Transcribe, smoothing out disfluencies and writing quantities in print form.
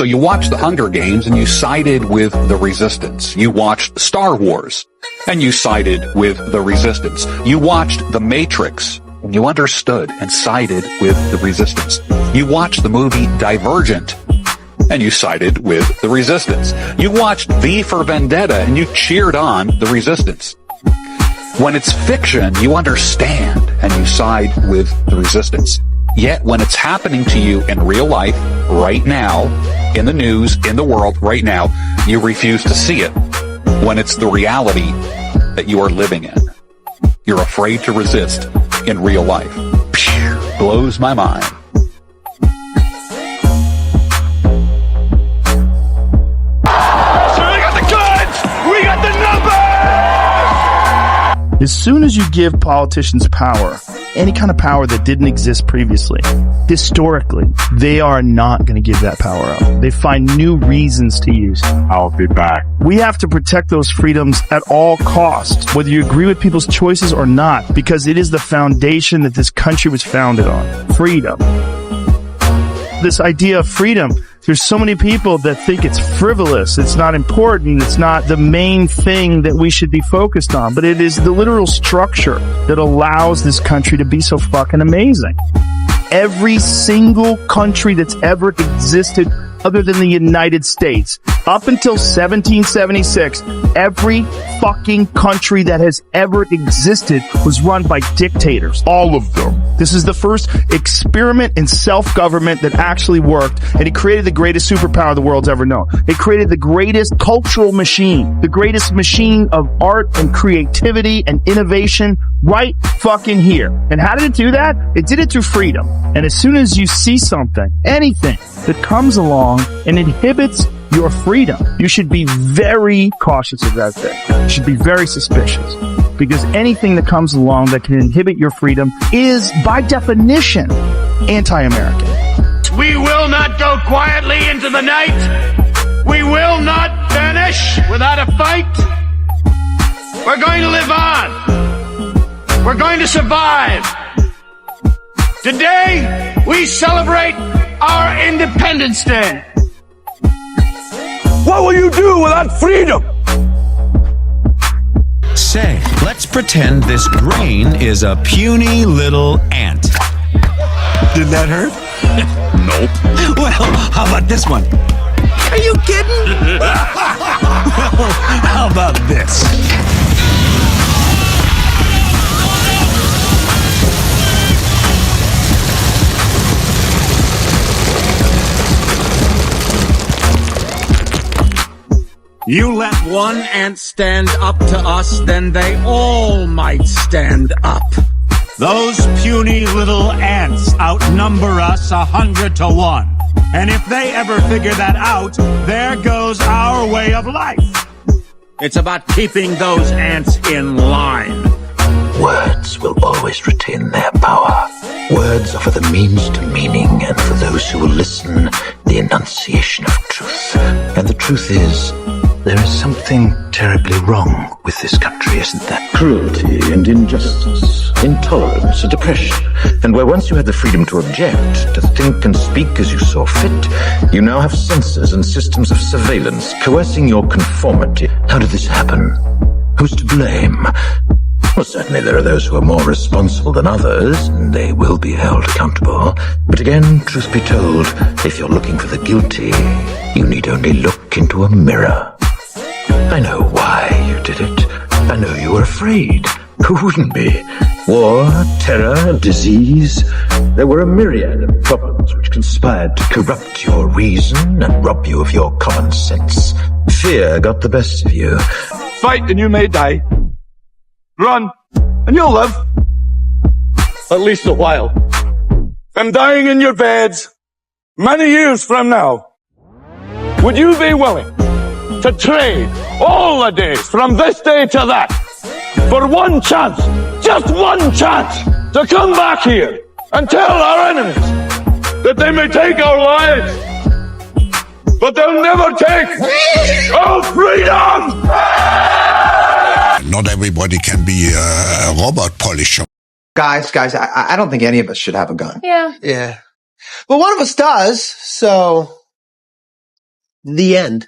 So you watched the Hunger Games and you sided with the resistance. You watched Star Wars and you sided with the resistance. You watched The Matrix and you understood and sided with the resistance. You watched the movie Divergent and you sided with the resistance. You watched V for Vendetta and you cheered on the resistance. When it's fiction, you understand and you side with the resistance. Yet when it's happening to you in real life, right now, in the news, in the world, right now, you refuse to see it. When it's the reality that you are living in, you're afraid to resist in real life. Blows my mind. As soon as you give politicians power, any kind of power that didn't exist previously, historically, they are not going to give that power up. They find new reasons to use it. I'll be back. We have to protect those freedoms at all costs, whether you agree with people's choices or not, because it is the foundation that this country was founded on. Freedom. This idea of freedom, there's so many people that think it's frivolous, it's not important, it's not the main thing that we should be focused on, but it is the literal structure that allows this country to be so fucking amazing. Every single country that's ever existed other than the United States, up until 1776, every fucking country that has ever existed was run by dictators. All of them. This is the first experiment in self-government that actually worked, and it created the greatest superpower the world's ever known. It created the greatest cultural machine, the greatest machine of art and creativity and innovation right fucking here. And how did it do that? It did it through freedom. And as soon as you see something, anything that comes along and inhibits your freedom, you should be very cautious of that thing. You should be very suspicious. Because anything that comes along that can inhibit your freedom is, by definition, anti-American. We will not go quietly into the night. We will not vanish without a fight. We're going to live on. We're going to survive. Today, we celebrate our Independence Day. What will you do without freedom? Say, let's pretend this brain is a puny little ant. Did that hurt? Nope. Well, how about this one? Are you kidding? Well, how about this? You let one ant stand up to us, then they all might stand up. Those puny little ants outnumber us 100 to 1. And if they ever figure that out, there goes our way of life. It's about keeping those ants in line. Words will always retain their power. Words offer the means to meaning, and for those who will listen, the enunciation of truth. And the truth is, there is something terribly wrong with this country, isn't there? Cruelty and injustice, intolerance and oppression. And where once you had the freedom to object, to think and speak as you saw fit, you now have censors and systems of surveillance coercing your conformity. How did this happen? Who's to blame? Well, certainly there are those who are more responsible than others, and they will be held accountable. But again, truth be told, if you're looking for the guilty, you need only look into a mirror. I know why you did it. I know you were afraid. Who wouldn't be? War, terror, disease. There were a myriad of problems which conspired to corrupt your reason and rob you of your common sense. Fear got the best of you. Fight and you may die. Run and you'll live. At least a while. And dying in your beds many years from now. Would you be willing to trade all the days from this day to that for one chance, just one chance, to come back here and tell our enemies that they may take our lives, but they'll never take our freedom? Not everybody can be a robot polisher. Guys, I don't think any of us should have a gun. Yeah. Yeah. But one of us does, so The end.